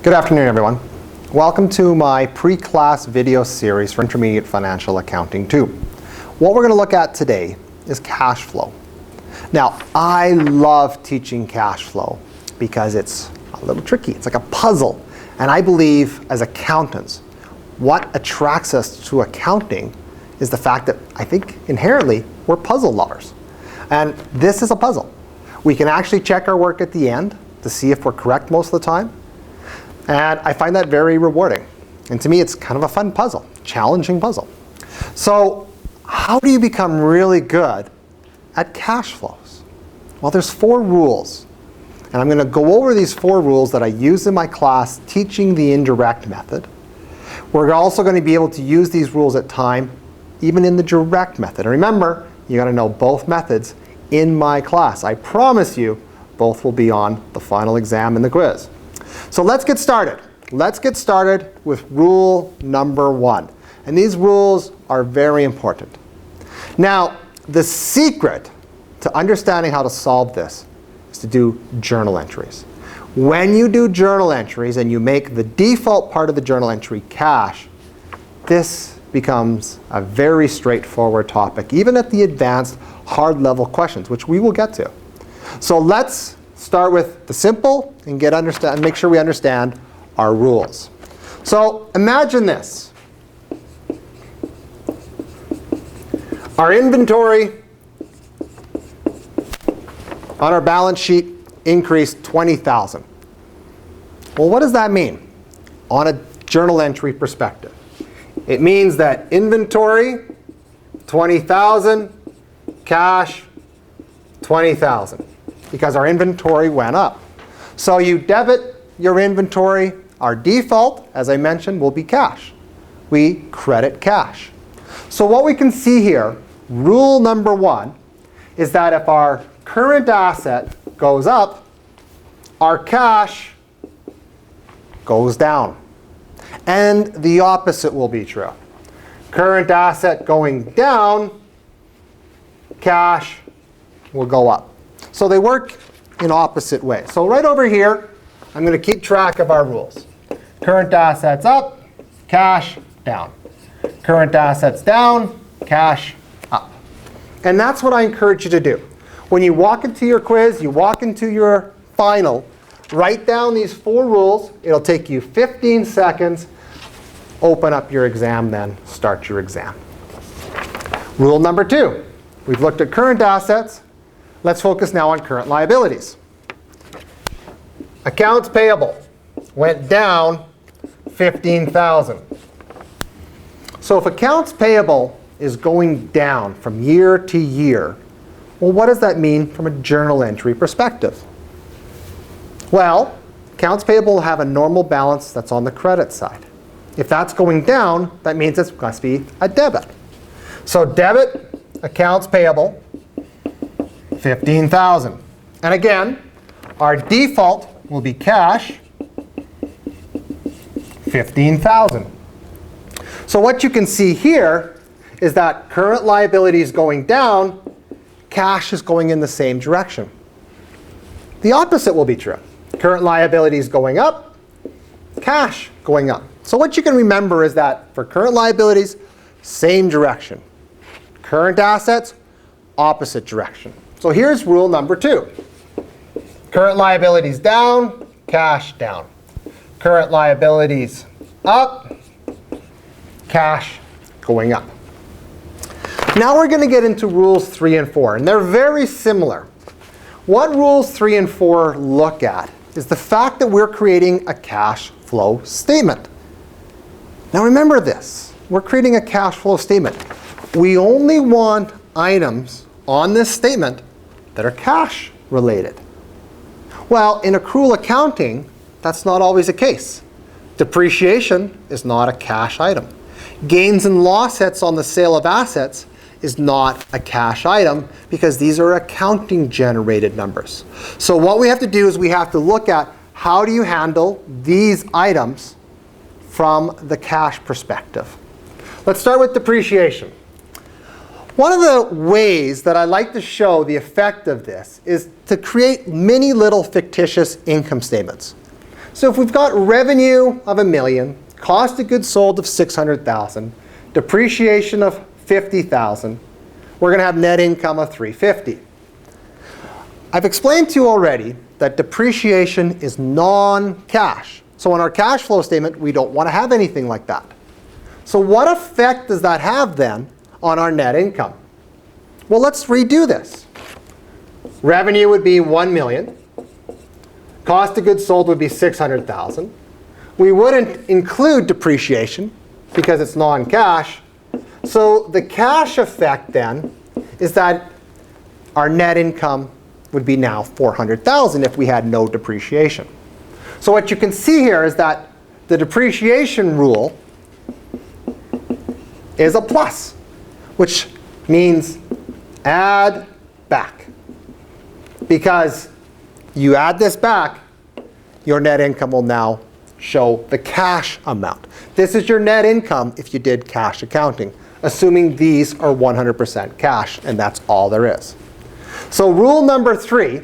Good afternoon, everyone. Welcome to my pre-class video series for Intermediate Financial Accounting 2. What we're going to look at today is cash flow. Now, I love teaching cash flow because it's a little tricky. It's like a puzzle. And I believe as accountants, what attracts us to accounting is the fact that I think inherently we're puzzle lovers. And this is a puzzle. We can actually check our work at the end to see if we're correct most of the time. And I find that very rewarding. And to me, it's kind of a fun puzzle, challenging puzzle. So how do you become really good at cash flows? Well, there's 4 rules. And I'm going to go over these 4 rules that I use in my class teaching the indirect method. We're also going to be able to use these rules at time, even in the direct method. And remember, you got to know both methods in my class. I promise you, both will be on the final exam and the quiz. So let's get started. Let's get started with rule number 1. And these rules are very important. Now, the secret to understanding how to solve this is to do journal entries. When you do journal entries and you make the default part of the journal entry cash, this becomes a very straightforward topic, even at the advanced hard level questions, which we will get to. So let's start with the simple and make sure we understand our rules. So imagine this. Our inventory on our balance sheet increased 20,000. Well, what does that mean on a journal entry perspective? It means that inventory 20,000, cash 20,000. Because our inventory went up. So you debit your inventory. Our default, as I mentioned, will be cash. We credit cash. So what we can see here, rule number 1, is that if our current asset goes up, our cash goes down. And the opposite will be true. Current asset going down, cash will go up. So they work in opposite ways. So right over here, I'm going to keep track of our rules. Current assets up, cash down. Current assets down, cash up. And that's what I encourage you to do. When you walk into your quiz, you walk into your final, write down these 4 rules. It'll take you 15 seconds. Open up your exam then, start your exam. Rule number 2. We've looked at current assets. Let's focus now on current liabilities. Accounts payable went down 15,000. So if accounts payable is going down from year to year, well, what does that mean from a journal entry perspective? Well, accounts payable have a normal balance that's on the credit side. If that's going down, that means it must be a debit. So debit accounts payable 15,000. And again, our default will be cash, 15,000. So what you can see here is that current liability is going down, cash is going in the same direction. The opposite will be true. Current liability is going up, cash going up. So what you can remember is that for current liabilities, same direction. Current assets, opposite direction. So here's rule number 2. Current liabilities down, cash down. Current liabilities up, cash going up. Now we're going to get into rules 3 and 4, and they're very similar. What rules 3 and 4 look at is the fact that we're creating a cash flow statement. Now remember this. We're creating a cash flow statement. We only want items on this statement that are cash related. Well, in accrual accounting, that's not always the case. Depreciation is not a cash item. Gains and losses on the sale of assets is not a cash item because these are accounting generated numbers. So what we have to do is we have to look at how do you handle these items from the cash perspective. Let's start with depreciation. One of the ways that I like to show the effect of this is to create many little fictitious income statements. So if we've got revenue of $1 million, cost of goods sold of $600,000, depreciation of $50,000, we're going to have net income of $350,000. I've explained to you already that depreciation is non-cash. So on our cash flow statement, we don't want to have anything like that. So what effect does that have then on our net income? Well, let's redo this. Revenue would be $1 million. Cost of goods sold would be $600,000. We wouldn't include depreciation because it's non-cash. So the cash effect then is that our net income would be now $400,000 if we had no depreciation. So what you can see here is that the depreciation rule is a plus, which means add back. Because you add this back, your net income will now show the cash amount. This is your net income if you did cash accounting, assuming these are 100% cash, and that's all there is. So rule number 3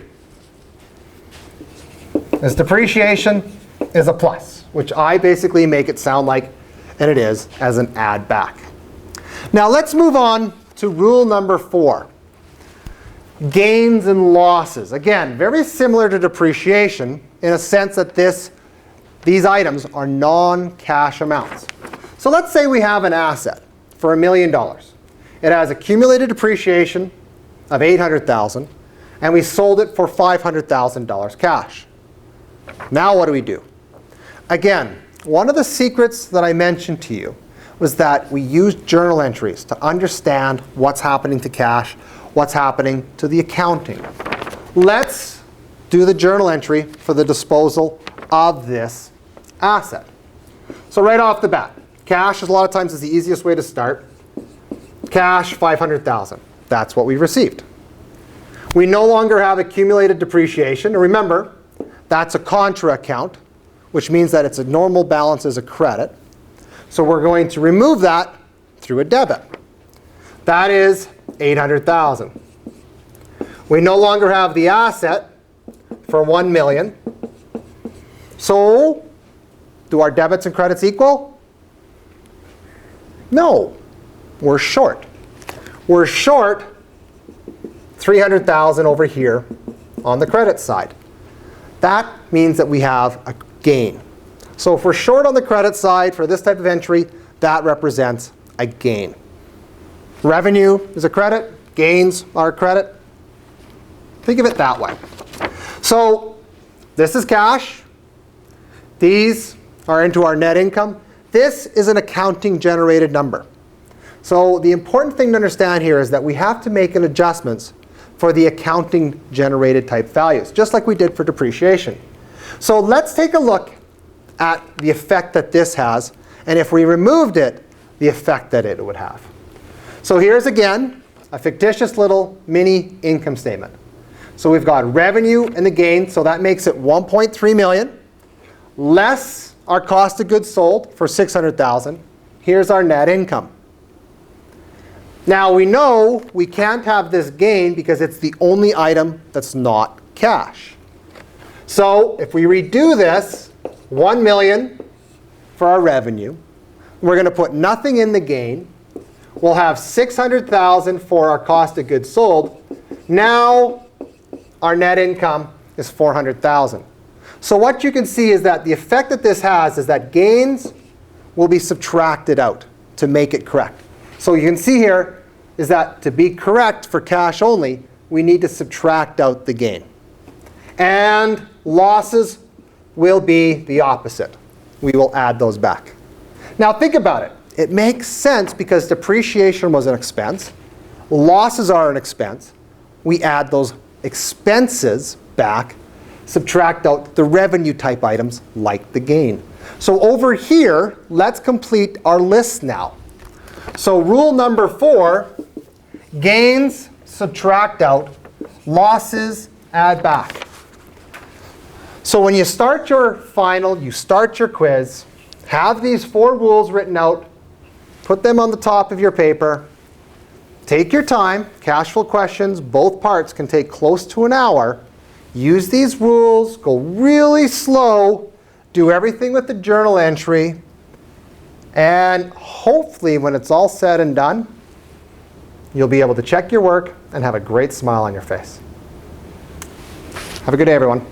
is depreciation is a plus, which I basically make it sound like, and it is, as an add back. Now let's move on to rule number 4. Gains and losses. Again, very similar to depreciation in a sense that these items are non-cash amounts. So let's say we have an asset for $1 million. It has accumulated depreciation of $800,000, and we sold it for $500,000 cash. Now what do we do? Again, one of the secrets that I mentioned to you was that we use journal entries to understand what's happening to cash, what's happening to the accounting. Let's do the journal entry for the disposal of this asset. So right off the bat, cash is a lot of times is the easiest way to start. Cash, $500,000. That's what we received. We no longer have accumulated depreciation. And remember, that's a contra account, which means that it's a normal balance as a credit. So we're going to remove that through a debit. That is $800,000. We no longer have the asset for $1 million. So do our debits and credits equal? No. We're short. We're short $300,000 over here on the credit side. That means that we have a gain. So if we're short on the credit side for this type of entry, that represents a gain. Revenue is a credit. Gains are a credit. Think of it that way. So this is cash. These are into our net income. This is an accounting generated number. So the important thing to understand here is that we have to make an adjustments for the accounting generated type values, just like we did for depreciation. So let's take a look at the effect that this has, and if we removed it, the effect that it would have. So here's again a fictitious little mini income statement. So we've got revenue and the gain, so that makes it $1.3 million, less our cost of goods sold for $600,000. Here's our net income. Now we know we can't have this gain because it's the only item that's not cash. So if we redo this, $1 million for our revenue, we're going to put nothing in the gain. We'll have $600,000 for our cost of goods sold. Now our net income is $400,000. So what you can see is that the effect that this has is that gains will be subtracted out to make it correct. So you can see here is that to be correct for cash only, we need to subtract out the gain. And losses will be the opposite. We will add those back. Now think about it. It makes sense because depreciation was an expense. Losses are an expense. We add those expenses back, subtract out the revenue type items like the gain. So over here, let's complete our list now. So rule number 4, gains subtract out, losses add back. So when you start your final, you start your quiz, have these 4 rules written out, put them on the top of your paper, take your time. Cash flow questions, both parts can take close to an hour. Use these rules, go really slow, do everything with the journal entry, and hopefully when it's all said and done, you'll be able to check your work and have a great smile on your face. Have a good day, everyone.